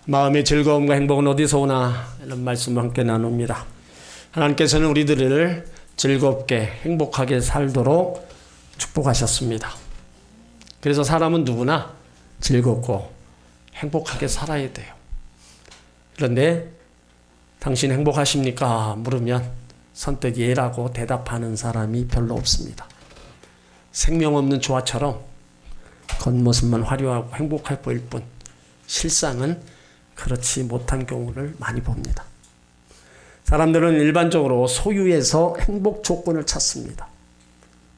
마음의 즐거움과 행복은 어디서 오나? 이런 말씀을 함께 나눕니다. 하나님께서는 우리들을 즐겁게 행복하게 살도록 축복하셨습니다. 그래서 사람은 누구나 즐겁고 행복하게 살아야 돼요. 그런데 당신 행복하십니까? 물으면 선뜻 예라고 대답하는 사람이 별로 없습니다. 생명 없는 조화처럼 겉모습만 화려하고 행복해 보일 뿐 실상은 그렇지 못한 경우를 많이 봅니다. 사람들은 일반적으로 소유에서 행복 조건을 찾습니다.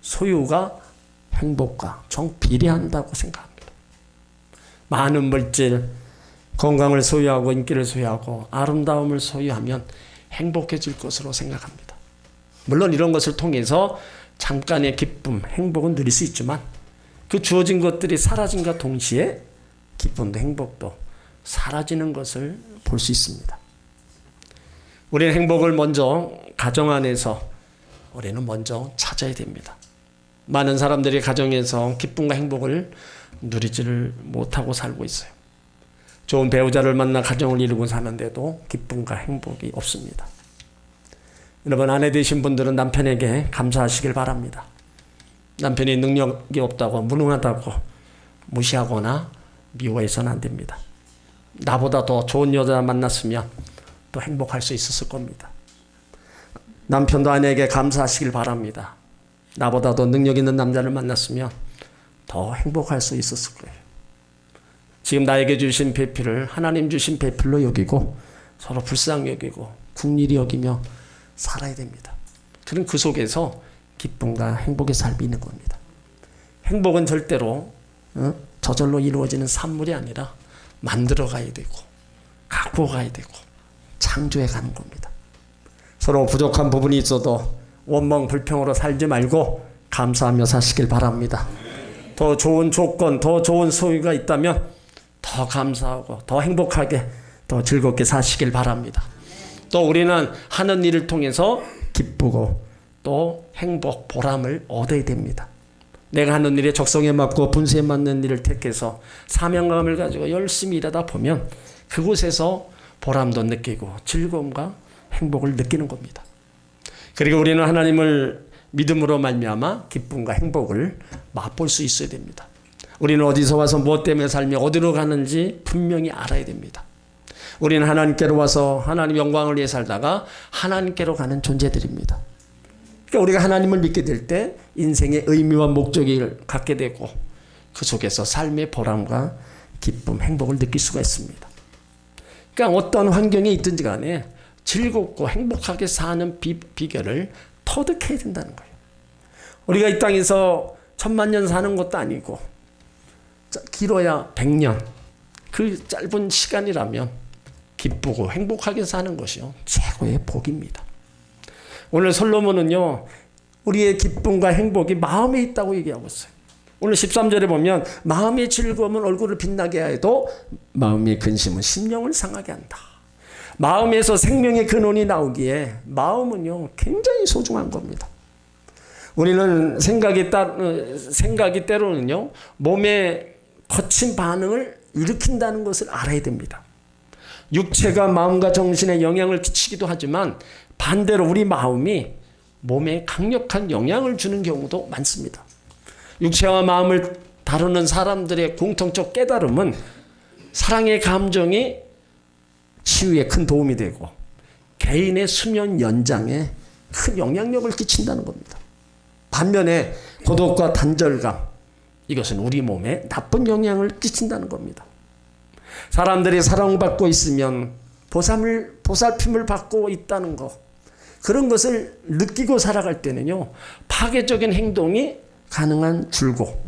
소유가 행복과 정비례한다고 생각합니다. 많은 물질, 건강을 소유하고 인기를 소유하고 아름다움을 소유하면 행복해질 것으로 생각합니다. 물론 이런 것을 통해서 잠깐의 기쁨, 행복은 누릴 수 있지만 그 주어진 것들이 사라짐과 동시에 기쁨도 행복도 사라지는 것을 볼 수 있습니다. 우리는 행복을 먼저 가정 안에서 우리는 먼저 찾아야 됩니다. 많은 사람들이 가정에서 기쁨과 행복을 누리지를 못하고 살고 있어요. 좋은 배우자를 만나 가정을 이루고 사는데도 기쁨과 행복이 없습니다. 여러분, 아내 되신 분들은 남편에게 감사하시길 바랍니다. 남편이 능력이 없다고 무능하다고 무시하거나 미워해서는 안 됩니다. 나보다 더 좋은 여자 만났으면 또 행복할 수 있었을 겁니다. 남편도 아내에게 감사하시길 바랍니다. 나보다 더 능력 있는 남자를 만났으면 더 행복할 수 있었을 거예요. 지금 나에게 주신 배필을 하나님 주신 배필로 여기고 서로 불쌍히 여기고 국리리 여기며 살아야 됩니다. 그럼 그 속에서 기쁨과 행복의 삶이 있는 겁니다. 행복은 절대로 저절로 이루어지는 산물이 아니라 만들어가야 되고 갖고 가야 되고 창조해 가는 겁니다. 서로 부족한 부분이 있어도 원망 불평으로 살지 말고 감사하며 사시길 바랍니다. 더 좋은 조건, 더 좋은 소유가 있다면 더 감사하고 더 행복하게 더 즐겁게 사시길 바랍니다. 또 우리는 하는 일을 통해서 기쁘고 또 행복, 보람을 얻어야 됩니다. 내가 하는 일에 적성에 맞고 분수에 맞는 일을 택해서 사명감을 가지고 열심히 일하다 보면 그곳에서 보람도 느끼고 즐거움과 행복을 느끼는 겁니다. 그리고 우리는 하나님을 믿음으로 말미암아 기쁨과 행복을 맛볼 수 있어야 됩니다. 우리는 어디서 와서 무엇 때문에 살며 어디로 가는지 분명히 알아야 됩니다. 우리는 하나님께로 와서 하나님 영광을 위해 살다가 하나님께로 가는 존재들입니다. 그러니까 우리가 하나님을 믿게 될 때 인생의 의미와 목적을 갖게 되고 그 속에서 삶의 보람과 기쁨, 행복을 느낄 수가 있습니다. 그러니까 어떤 환경에 있든지 간에 즐겁고 행복하게 사는 비결을 터득해야 된다는 거예요. 우리가 이 땅에서 1000만 년 사는 것도 아니고 길어야 100년, 그 짧은 시간이라면 기쁘고 행복하게 사는 것이요 최고의 복입니다. 오늘 솔로몬은요 우리의 기쁨과 행복이 마음에 있다고 얘기하고 있어요. 오늘 13절에 보면 마음의 즐거움은 얼굴을 빛나게 해도 마음의 근심은 심령을 상하게 한다. 마음에서 생명의 근원이 나오기에 마음은요 굉장히 소중한 겁니다. 우리는 생각이 때로는요 몸에 거친 반응을 일으킨다는 것을 알아야 됩니다. 육체가 마음과 정신에 영향을 끼치기도 하지만 반대로 우리 마음이 몸에 강력한 영향을 주는 경우도 많습니다. 육체와 마음을 다루는 사람들의 공통적 깨달음은 사랑의 감정이 치유에 큰 도움이 되고 개인의 수면 연장에 큰 영향력을 끼친다는 겁니다. 반면에 고독과 단절감, 이것은 우리 몸에 나쁜 영향을 끼친다는 겁니다. 사람들이 사랑받고 있으면 보살핌을 받고 있다는 것, 그런 것을 느끼고 살아갈 때는요 파괴적인 행동이 가능한 줄고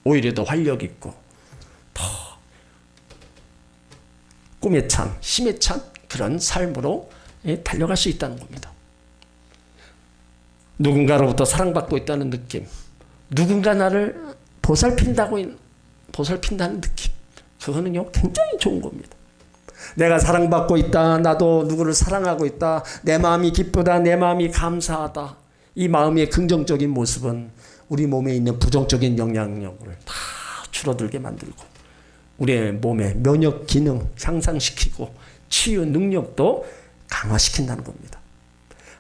오히려 더 활력 있고 더 꿈에 찬, 힘에 찬 그런 삶으로 달려갈 수 있다는 겁니다. 누군가로부터 사랑받고 있다는 느낌, 누군가 나를 보살핀다는 느낌, 그거는요 굉장히 좋은 겁니다. 내가 사랑받고 있다, 나도 누구를 사랑하고 있다, 내 마음이 기쁘다, 내 마음이 감사하다, 이 마음의 긍정적인 모습은 우리 몸에 있는 부정적인 영향력을 다 줄어들게 만들고 우리의 몸의 면역 기능 향상시키고 치유 능력도 강화시킨다는 겁니다.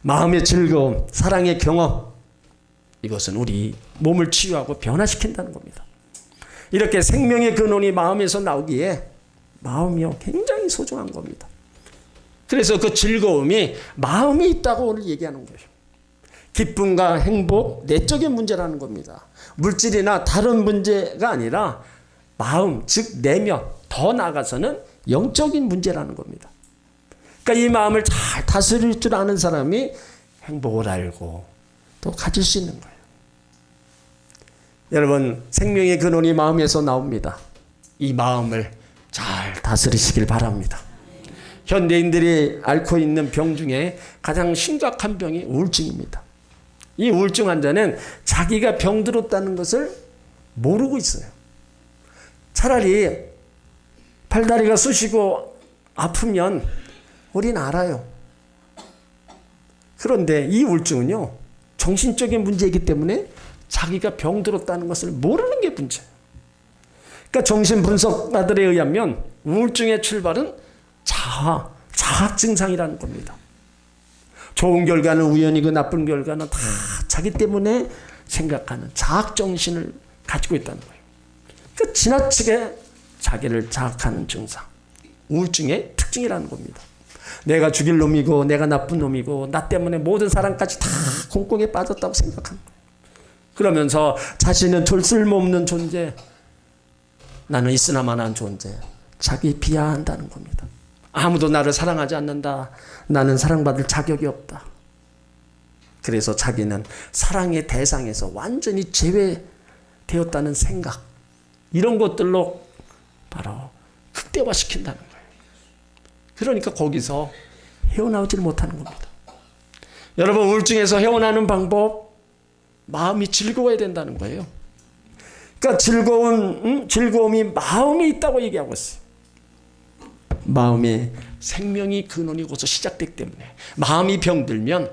마음의 즐거움, 사랑의 경험, 이것은 우리 몸을 치유하고 변화시킨다는 겁니다. 이렇게 생명의 근원이 마음에서 나오기에 마음이요 굉장히 소중한 겁니다. 그래서 그 즐거움이 마음이 있다고 오늘 얘기하는 거예요. 기쁨과 행복, 내적인 문제라는 겁니다. 물질이나 다른 문제가 아니라 마음, 즉 내면, 더 나아가서는 영적인 문제라는 겁니다. 그러니까 이 마음을 잘 다스릴 줄 아는 사람이 행복을 알고 또 가질 수 있는 거예요. 여러분, 생명의 근원이 마음에서 나옵니다. 이 마음을 잘 다스리시길 바랍니다. 현대인들이 앓고 있는 병 중에 가장 심각한 병이 우울증입니다. 이 우울증 환자는 자기가 병들었다는 것을 모르고 있어요. 차라리 팔다리가 쑤시고 아프면 우린 알아요. 그런데 이 우울증은요, 정신적인 문제이기 때문에 자기가 병들었다는 것을 모르는 게 문제예요. 그러니까 정신분석가들에 의하면 우울증의 출발은 자학 증상이라는 겁니다. 좋은 결과는 우연이고 나쁜 결과는 다 자기 때문에 생각하는 자학 정신을 가지고 있다는 거예요. 그러니까 지나치게 자기를 자학하는 증상, 우울증의 특징이라는 겁니다. 내가 죽일 놈이고 내가 나쁜 놈이고 나 때문에 모든 사람까지 다 공공에 빠졌다고 생각하는 거예요. 그러면서 자신은 절 쓸모없는 존재, 나는 있으나마나한 존재, 자기 비하한다는 겁니다. 아무도 나를 사랑하지 않는다. 나는 사랑받을 자격이 없다. 그래서 자기는 사랑의 대상에서 완전히 제외되었다는 생각, 이런 것들로 바로 극대화시킨다는 거예요. 그러니까 거기서 헤어나오질 못하는 겁니다. 여러분, 우울증에서 헤어나는 방법, 마음이 즐거워야 된다는 거예요. 그러니까 즐거움이 마음에 있다고 얘기하고 있어요. 마음의 생명이 근원이고서 시작되기 때문에 마음이 병들면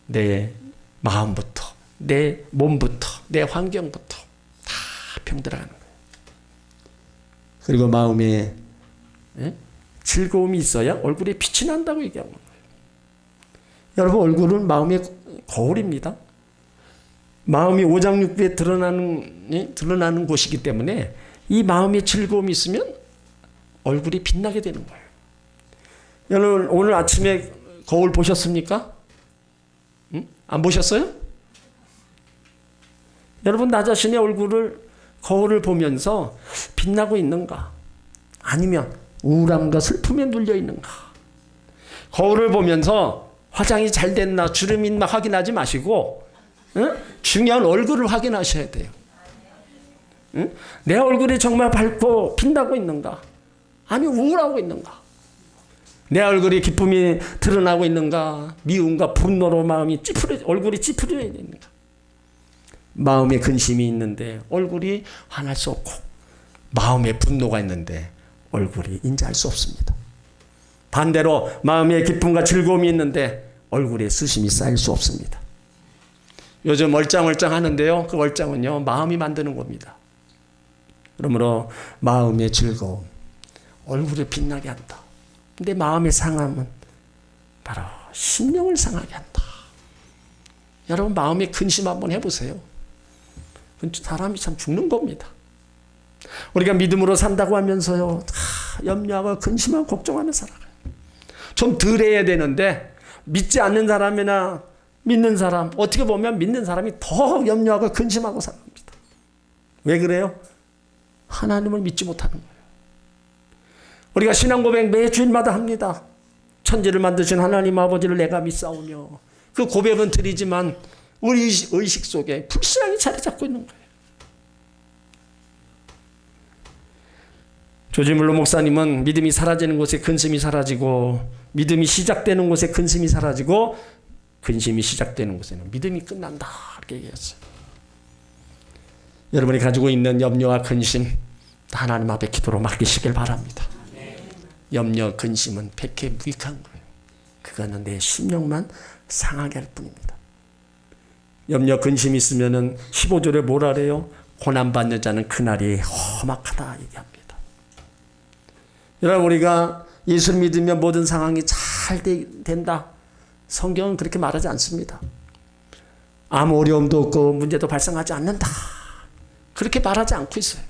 내 마음부터, 내 몸부터, 내 환경부터 다 병들어가는 거예요. 그리고 마음에 즐거움이 있어야 얼굴에 빛이 난다고 얘기하는 거예요. 여러분, 얼굴은 마음의 거울입니다. 마음이 오장육부에 드러나는 곳이기 때문에 이 마음의 즐거움이 있으면 얼굴이 빛나게 되는 거예요. 여러분, 오늘 아침에 거울 보셨습니까? 안 보셨어요? 여러분, 나 자신의 얼굴을 거울을 보면서 빛나고 있는가? 아니면 우울함과 슬픔에 눌려 있는가? 거울을 보면서 화장이 잘 됐나 주름 있나 확인하지 마시고 중요한 얼굴을 확인하셔야 돼요. 내 얼굴이 정말 밝고 빛나고 있는가? 아니면 우울하고 있는가? 내 얼굴이 기쁨이 드러나고 있는가? 미움과 분노로 얼굴이 찌푸려 있는가? 마음에 근심이 있는데 얼굴이 화날 수 없고, 마음에 분노가 있는데 얼굴이 인지할 수 없습니다. 반대로 마음에 기쁨과 즐거움이 있는데 얼굴에 수심이 쌓일 수 없습니다. 요즘 얼짱얼짱 하는데요, 그 얼짱은요 마음이 만드는 겁니다. 그러므로 마음의 즐거움, 얼굴을 빛나게 한다. 근데 마음의 상함은 바로 심령을 상하게 한다. 여러분, 마음의 근심 한번 해보세요. 사람이 참 죽는 겁니다. 우리가 믿음으로 산다고 하면서요, 염려하고 근심하고 걱정하며 살아가요. 좀 덜 해야 되는데 믿지 않는 사람이나 믿는 사람, 어떻게 보면 믿는 사람이 더 염려하고 근심하고 살아갑니다. 왜 그래요? 하나님을 믿지 못하는 거예요. 우리가 신앙 고백 매주일마다 합니다. 천지를 만드신 하나님 아버지를 내가 믿사오며, 그 고백은 드리지만 우리 의식 속에 불신앙이 자리 잡고 있는 거예요. 조지물로 목사님은 믿음이 사라지는 곳에 근심이 사라지고, 믿음이 시작되는 곳에 근심이 사라지고, 근심이 시작되는 곳에는 믿음이 끝난다, 이렇게 얘기했어요. 여러분이 가지고 있는 염려와 근심 하나님 앞에 기도로 맡기시길 바랍니다. 염려, 근심은 백해 무익한 거예요. 그거는 내 심령만 상하게 할 뿐입니다. 염려, 근심이 있으면은 15절에 뭐라 그래요? 고난받는 자는 그날이 험악하다 얘기합니다. 여러분, 우리가 예수를 믿으면 모든 상황이 잘 된다. 성경은 그렇게 말하지 않습니다. 아무 어려움도 없고 문제도 발생하지 않는다. 그렇게 말하지 않고 있어요.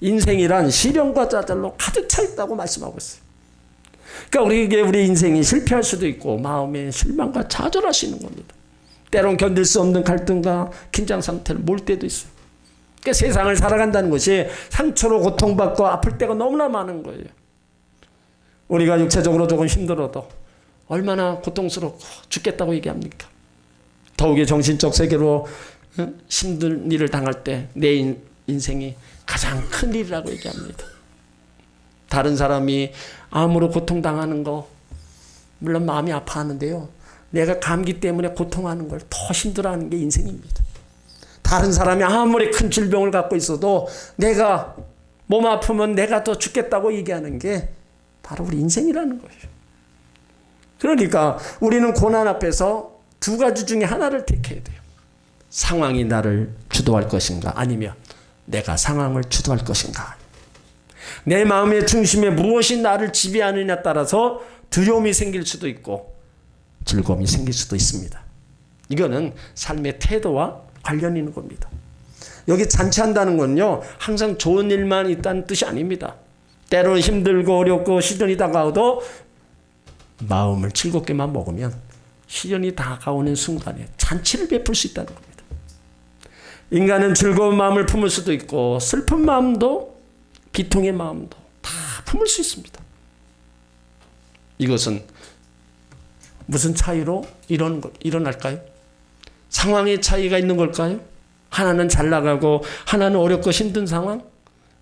인생이란 시련과 좌절로 가득 차 있다고 말씀하고 있어요. 그러니까 우리 인생이 실패할 수도 있고 마음에 실망과 좌절할 수 있는 겁니다. 때론 견딜 수 없는 갈등과 긴장 상태를 몰 때도 있어요. 그러니까 세상을 살아간다는 것이 상처로 고통받고 아플 때가 너무나 많은 거예요. 우리가 육체적으로 조금 힘들어도 얼마나 고통스럽고 죽겠다고 얘기합니까? 더욱이 정신적 세계로 힘든 일을 당할 때 내 인생이 가장 큰 일이라고 얘기합니다. 다른 사람이 암으로 고통당하는 거 물론 마음이 아파하는데요. 내가 감기 때문에 고통하는 걸 더 힘들어하는 게 인생입니다. 다른 사람이 아무리 큰 질병을 갖고 있어도 내가 몸 아프면 내가 더 죽겠다고 얘기하는 게 바로 우리 인생이라는 거예요. 그러니까 우리는 고난 앞에서 두 가지 중에 하나를 택해야 돼요. 상황이 나를 주도할 것인가, 아니면 내가 상황을 주도할 것인가. 내 마음의 중심에 무엇이 나를 지배하느냐에 따라서 두려움이 생길 수도 있고 즐거움이 생길 수도 있습니다. 이거는 삶의 태도와 관련이 있는 겁니다. 여기 잔치한다는 건요, 항상 좋은 일만 있다는 뜻이 아닙니다. 때로는 힘들고 어렵고 시련이 다가와도 마음을 즐겁게만 먹으면 시련이 다가오는 순간에 잔치를 베풀 수 있다는 겁니다. 인간은 즐거운 마음을 품을 수도 있고 슬픈 마음도 비통의 마음도 다 품을 수 있습니다. 이것은 무슨 차이로 일어날까요? 상황의 차이가 있는 걸까요? 하나는 잘 나가고 하나는 어렵고 힘든 상황?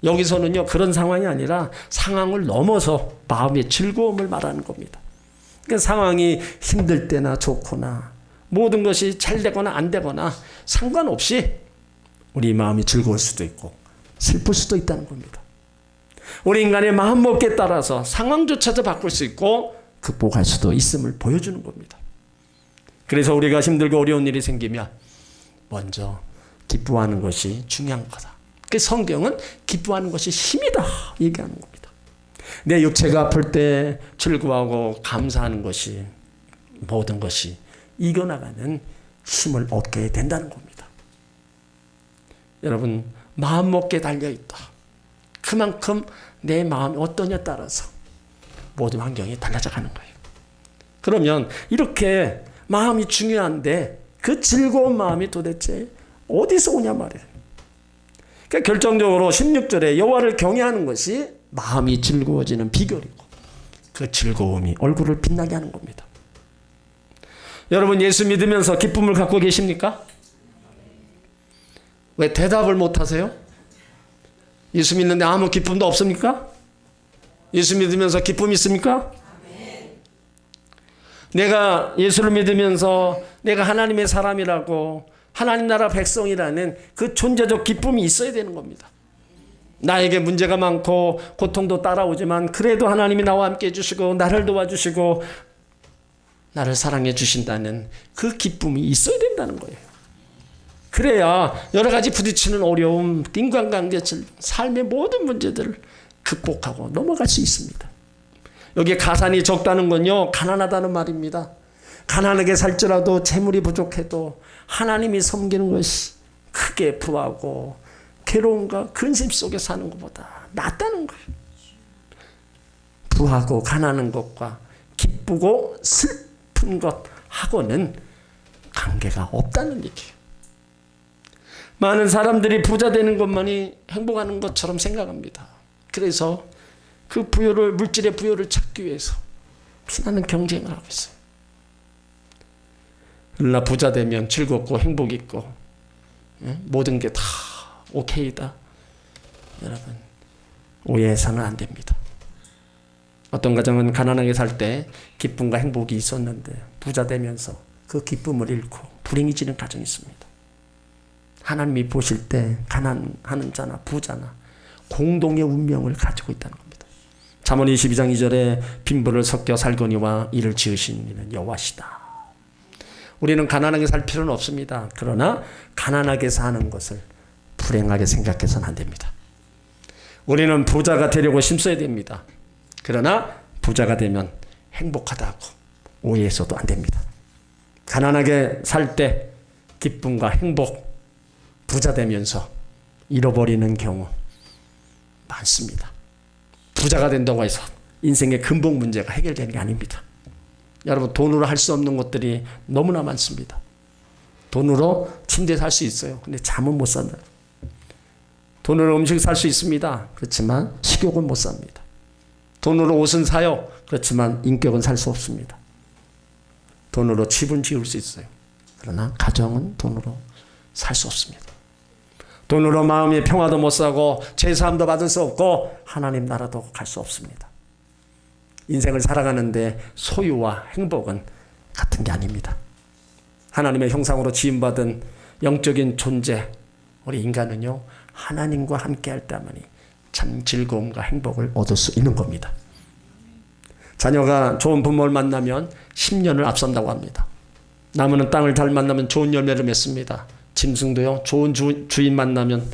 여기서는요, 그런 상황이 아니라 상황을 넘어서 마음의 즐거움을 말하는 겁니다. 그러니까 상황이 힘들 때나 좋거나 모든 것이 잘 되거나 안 되거나 상관없이 우리 마음이 즐거울 수도 있고 슬플 수도 있다는 겁니다. 우리 인간의 마음먹기에 따라서 상황조차도 바꿀 수 있고 극복할 수도 있음을 보여주는 겁니다. 그래서 우리가 힘들고 어려운 일이 생기면 먼저 기뻐하는 것이 중요한 거다. 그 성경은 기뻐하는 것이 힘이다 얘기하는 겁니다. 내 육체가 아플 때 즐거워하고 감사하는 것이 모든 것이 이겨나가는 힘을 얻게 된다는 겁니다. 여러분, 마음먹기에 달려있다. 그만큼 내 마음이 어떠냐에 따라서 모든 환경이 달라져 가는 거예요. 그러면 이렇게 마음이 중요한데 그 즐거운 마음이 도대체 어디서 오냐 말이에요. 그러니까 결정적으로 16절에 여호와를 경외하는 것이 마음이 즐거워지는 비결이고 그 즐거움이 얼굴을 빛나게 하는 겁니다. 여러분, 예수 믿으면서 기쁨을 갖고 계십니까? 왜 대답을 못 하세요? 예수 믿는데 아무 기쁨도 없습니까? 예수 믿으면서 기쁨이 있습니까? 내가 예수를 믿으면서 내가 하나님의 사람이라고 하나님 나라 백성이라는 그 존재적 기쁨이 있어야 되는 겁니다. 나에게 문제가 많고 고통도 따라오지만 그래도 하나님이 나와 함께 해주시고 나를 도와주시고 나를 사랑해 주신다는 그 기쁨이 있어야 된다는 거예요. 그래야 여러 가지 부딪히는 어려움, 인간관계, 삶의 모든 문제들을 극복하고 넘어갈 수 있습니다. 여기에 가산이 적다는 건요, 가난하다는 말입니다. 가난하게 살지라도 재물이 부족해도 하나님이 섬기는 것이 크게 부하고 괴로움과 근심 속에 사는 것보다 낫다는 거예요. 부하고 가난한 것과 기쁘고 슬픈 것하고는 관계가 없다는 얘기예요. 많은 사람들이 부자 되는 것만이 행복하는 것처럼 생각합니다. 그래서 그 부여를, 물질의 부여를 찾기 위해서 피나는 경쟁을 하고 있어요. 그러나 부자 되면 즐겁고 행복 있고 모든 게 다 오케이다. 여러분, 오해해서는 안 됩니다. 어떤 가정은 가난하게 살 때 기쁨과 행복이 있었는데 부자 되면서 그 기쁨을 잃고 불행이 지는 가정이 있습니다. 하나님이 보실 때 가난하는 자나 부자나 공동의 운명을 가지고 있다는 겁니다. 잠언 22장 2절에 빈부를 섞여 살거니와 이를 지으신 이는 여호와시다. 우리는 가난하게 살 필요는 없습니다. 그러나 가난하게 사는 것을 불행하게 생각해서는 안 됩니다. 우리는 부자가 되려고 힘써야 됩니다. 그러나 부자가 되면 행복하다고 오해해서도 안 됩니다. 가난하게 살 때 기쁨과 행복, 부자 되면서 잃어버리는 경우 많습니다. 부자가 된다고 해서 인생의 근본 문제가 해결되는 게 아닙니다. 여러분, 돈으로 할 수 없는 것들이 너무나 많습니다. 돈으로 침대 살 수 있어요. 근데 잠은 못 산다. 돈으로 음식 살 수 있습니다. 그렇지만 식욕은 못 삽니다. 돈으로 옷은 사요. 그렇지만 인격은 살 수 없습니다. 돈으로 집은 지을 수 있어요. 그러나 가정은 돈으로 살 수 없습니다. 돈으로 마음의 평화도 못 사고 제사함도 받을 수 없고 하나님 나라도 갈 수 없습니다. 인생을 살아가는데 소유와 행복은 같은 게 아닙니다. 하나님의 형상으로 지음받은 영적인 존재, 우리 인간은요, 하나님과 함께 할 때만이 참 즐거움과 행복을 얻을 수 있는 겁니다. 자녀가 좋은 부모를 만나면 10년을 앞선다고 합니다. 나무는 땅을 잘 만나면 좋은 열매를 맺습니다. 짐승도요, 좋은 주인 만나면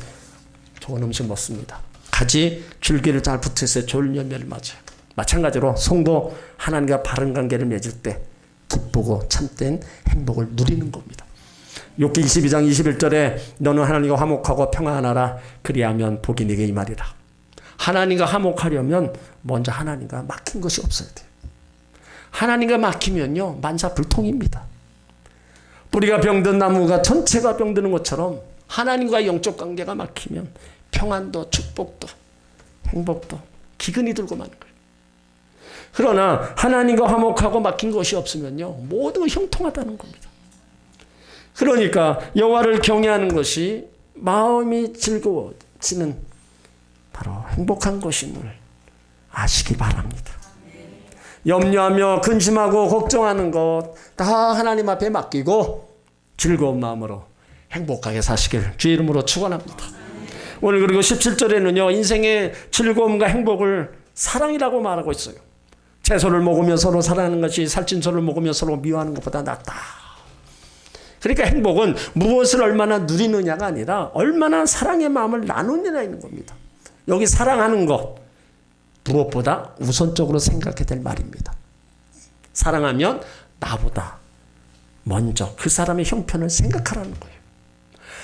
좋은 음식 먹습니다. 가지, 줄기를 잘 붙여서 좋은 열매를 맞아요. 마찬가지로 성도 하나님과 바른 관계를 맺을 때 기쁘고 참된 행복을 누리는 겁니다. 욥기 22장 21절에 너는 하나님과 화목하고 평안하라 그리하면 복이 네게 임하리라. 하나님과 화목하려면 먼저 하나님과 막힌 것이 없어야 돼요. 하나님과 막히면요, 만사불통입니다. 뿌리가 병든 나무가 전체가 병드는 것처럼 하나님과 영적 관계가 막히면 평안도 축복도 행복도 기근이 들고 마는 거예요. 그러나 하나님과 화목하고 막힌 것이 없으면요, 모든 걸 형통하다는 겁니다. 그러니까 여호와를 경외하는 것이 마음이 즐거워지는 바로 행복한 것임을 아시기 바랍니다. 염려하며 근심하고 걱정하는 것 다 하나님 앞에 맡기고 즐거운 마음으로 행복하게 사시길 주의 이름으로 축원합니다. 오늘 그리고 17절에는요, 인생의 즐거움과 행복을 사랑이라고 말하고 있어요. 채소를 먹으며 서로 사랑하는 것이 살찐소를 먹으며 서로 미워하는 것보다 낫다. 그러니까 행복은 무엇을 얼마나 누리느냐가 아니라 얼마나 사랑의 마음을 나누느냐에 있는 겁니다. 여기 사랑하는 것, 무엇보다 우선적으로 생각해야 될 말입니다. 사랑하면 나보다 먼저 그 사람의 형편을 생각하라는 거예요.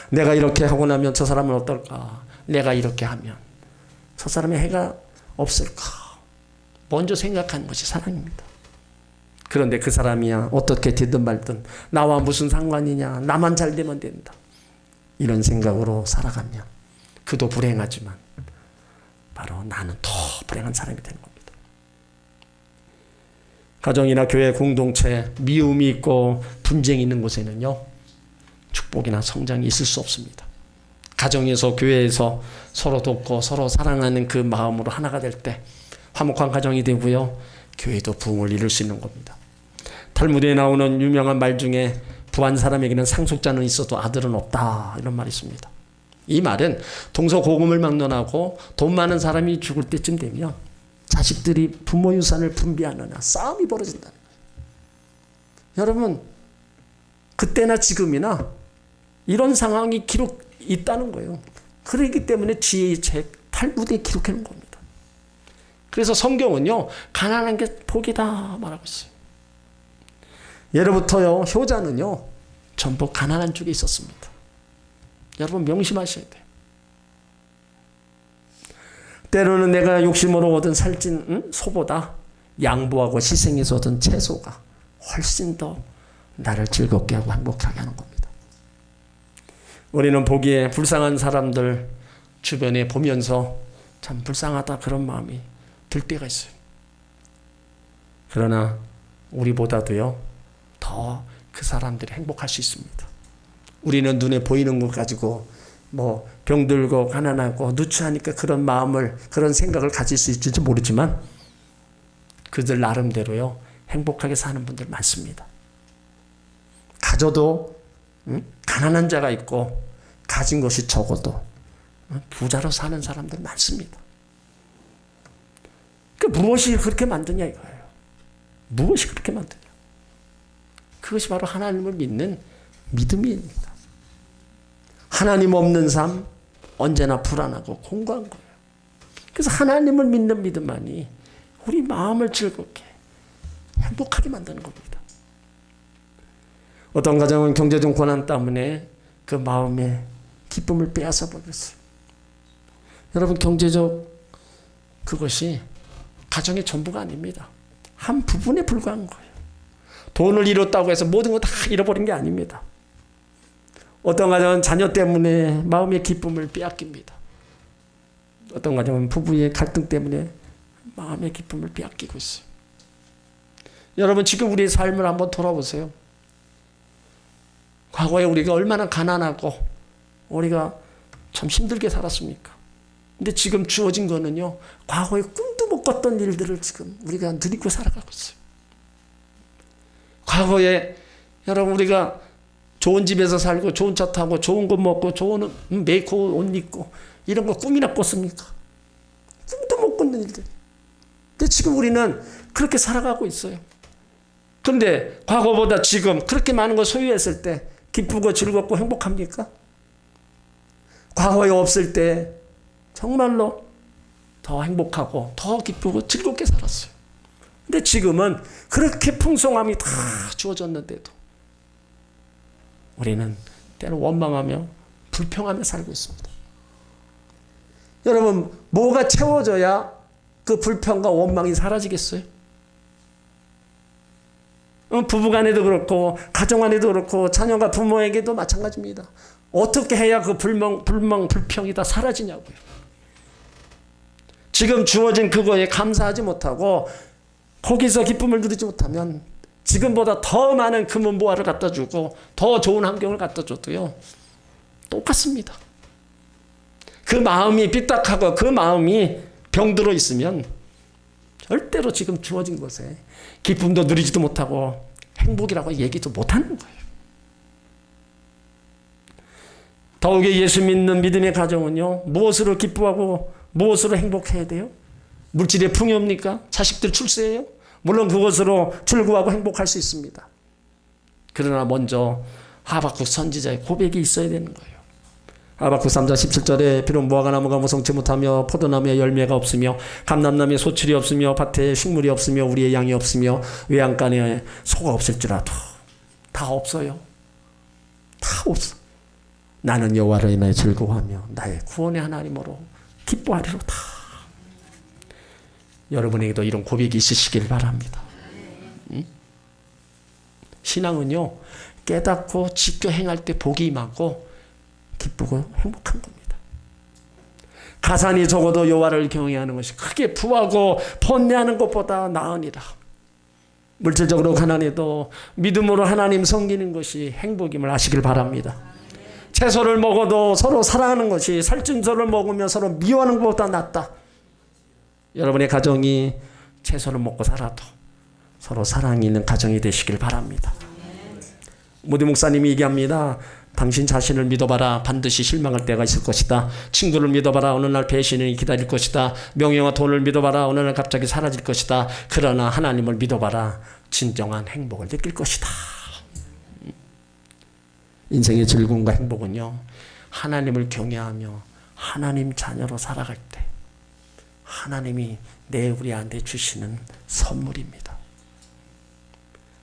내가 이렇게 하고 나면 저 사람은 어떨까? 내가 이렇게 하면 저 사람의 해가 없을까? 먼저 생각하는 것이 사랑입니다. 그런데 그 사람이야 어떻게 되든 말든 나와 무슨 상관이냐, 나만 잘 되면 된다, 이런 생각으로 살아가면 그도 불행하지만 바로 나는 더 불행한 사람이 되는 겁니다. 가정이나 교회 공동체 미움이 있고 분쟁이 있는 곳에는요, 축복이나 성장이 있을 수 없습니다. 가정에서 교회에서 서로 돕고 서로 사랑하는 그 마음으로 하나가 될 때 화목한 가정이 되고요, 교회도 부흥을 이룰 수 있는 겁니다. 탈무드에 나오는 유명한 말 중에 부한 사람에게는 상속자는 있어도 아들은 없다, 이런 말이 있습니다. 이 말은 동서고금을 막론하고 돈 많은 사람이 죽을 때쯤 되면 자식들이 부모 유산을 분배하느냐 싸움이 벌어진다는 거예요. 여러분, 그때나 지금이나 이런 상황이 기록 있다는 거예요. 그렇기 때문에 지혜의 책 탈무드에 기록해 놓은 겁니다. 그래서 성경은요, 가난한 게 복이다 말하고 있어요. 예로부터요, 효자는요 전부 가난한 쪽에 있었습니다. 여러분 명심하셔야 돼요. 때로는 내가 욕심으로 얻은 살찐 소보다 양보하고 희생해서 얻은 채소가 훨씬 더 나를 즐겁게 하고 행복하게 하는 겁니다. 우리는 보기에 불쌍한 사람들 주변에 보면서 참 불쌍하다 그런 마음이 들 때가 있어요. 그러나 우리보다도요 더 그 사람들이 행복할 수 있습니다. 우리는 눈에 보이는 것 가지고 뭐 병들고 가난하고 누추하니까 그런 마음을, 그런 생각을 가질 수 있을지 모르지만 그들 나름대로요 행복하게 사는 분들 많습니다. 가져도 가난한 자가 있고 가진 것이 적어도 부자로 사는 사람들 많습니다. 그 무엇이 그렇게 만드냐 이거예요. 무엇이 그렇게 만드냐? 그것이 바로 하나님을 믿는 믿음입니다. 하나님 없는 삶, 언제나 불안하고 공고한 거예요. 그래서 하나님을 믿는 믿음만이 우리 마음을 즐겁게 행복하게 만드는 겁니다. 어떤 가정은 경제적 고난 때문에 그 마음의 기쁨을 빼앗아 버렸어요. 여러분, 경제적 그것이 가정의 전부가 아닙니다. 한 부분에 불과한 거예요. 돈을 잃었다고 해서 모든 거 다 잃어버린 게 아닙니다. 어떤 가정은 자녀 때문에 마음의 기쁨을 빼앗깁니다. 어떤 가정은 부부의 갈등 때문에 마음의 기쁨을 빼앗기고 있어요. 여러분, 지금 우리의 삶을 한번 돌아보세요. 과거에 우리가 얼마나 가난하고 우리가 참 힘들게 살았습니까? 근데 지금 주어진 거는요, 과거에 꿈도 못 꿨던 일들을 지금 우리가 누리고 살아가고 있어요. 과거에 여러분, 우리가 좋은 집에서 살고 좋은 차 타고 좋은 거 먹고 좋은 메이크업 옷 입고 이런 거 꿈이나 꿨습니까? 꿈도 못 꿨는 일들이. 근데 지금 우리는 그렇게 살아가고 있어요. 그런데 과거보다 지금 그렇게 많은 걸 소유했을 때 기쁘고 즐겁고 행복합니까? 과거에 없을 때 정말로 더 행복하고 더 기쁘고 즐겁게 살았어요. 근데 지금은 그렇게 풍성함이 다 주어졌는데도 우리는 때로 원망하며 불평하며 살고 있습니다. 여러분, 뭐가 채워져야 그 불평과 원망이 사라지겠어요? 부부간에도 그렇고 가정간에도 그렇고 자녀가 부모에게도 마찬가지입니다. 어떻게 해야 그 불평, 불평이 다 사라지냐고요. 지금 주어진 그거에 감사하지 못하고 거기서 기쁨을 누리지 못하면 지금보다 더 많은 금은보화를 갖다 주고 더 좋은 환경을 갖다 줘도요, 똑같습니다. 그 마음이 삐딱하고 그 마음이 병들어 있으면 절대로 지금 주어진 것에 기쁨도 누리지도 못하고 행복이라고 얘기도 못하는 거예요. 더욱이 예수 믿는 믿음의 가정은요, 무엇으로 기뻐하고 무엇으로 행복해야 돼요? 물질의 풍요입니까? 자식들 출세예요? 물론 그것으로 즐거워하고 행복할 수 있습니다. 그러나 먼저 하박국 선지자의 고백이 있어야 되는 거예요. 하박국 3장 17절에 비록 무화과나무가 무성치 못하며 포도나무에 열매가 없으며 감람나무에 소출이 없으며 밭에 식물이 없으며 우리의 양이 없으며 외양간에 소가 없을지라도 다 없어요. 다 없어. 나는 여호와로 인하여 즐거워하며 나의 구원의 하나님으로 기뻐하리로다. 여러분에게도 이런 고백이 있으시길 바랍니다. 신앙은요, 깨닫고 지켜 행할 때 복이 임하고 기쁘고 행복한 겁니다. 가산이 적어도 여호와를 경외하는 것이 크게 부하고 번뇌하는 것보다 나으니라. 물질적으로 가난해도 믿음으로 하나님 섬기는 것이 행복임을 아시길 바랍니다. 채소를 먹어도 서로 사랑하는 것이 살찐소를 먹으면 서로 미워하는 것보다 낫다. 여러분의 가정이 채소를 먹고 살아도 서로 사랑이 있는 가정이 되시길 바랍니다. 모디 목사님이 얘기합니다. 당신 자신을 믿어봐라. 반드시 실망할 때가 있을 것이다. 친구를 믿어봐라. 어느 날 배신이 기다릴 것이다. 명예와 돈을 믿어봐라. 어느 날 갑자기 사라질 것이다. 그러나 하나님을 믿어봐라. 진정한 행복을 느낄 것이다. 인생의 즐거움과 행복은요, 하나님을 경외하며 하나님 자녀로 살아갈 때 하나님이 우리한테 주시는 선물입니다.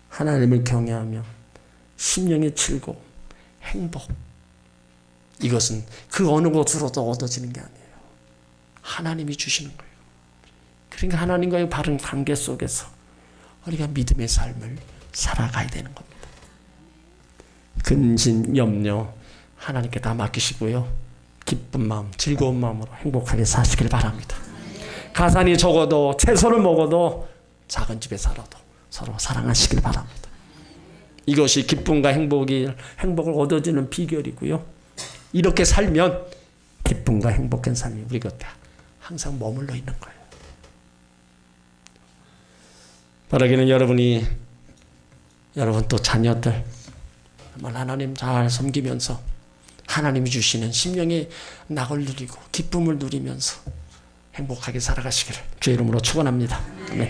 하나님을 경외하며 심령의 즐거움, 행복, 이것은 그 어느 곳으로도 얻어지는 게 아니에요. 하나님이 주시는 거예요. 그러니까 하나님과의 바른 관계 속에서 우리가 믿음의 삶을 살아가야 되는 겁니다. 근심, 염려 하나님께 다 맡기시고요, 기쁜 마음, 즐거운 마음으로 행복하게 사시길 바랍니다. 가산이 적어도 채소를 먹어도 작은 집에 살아도 서로 사랑하시길 바랍니다. 이것이 기쁨과 행복을 얻어지는 비결이고요, 이렇게 살면 기쁨과 행복한 삶이 우리 곁에 항상 머물러 있는 거예요. 바라기는 여러분 또 자녀들 정말 하나님 잘 섬기면서 하나님이 주시는 심령의 낙을 누리고 기쁨을 누리면서 행복하게 살아가시기를 주의 이름으로 축원합니다. 아멘.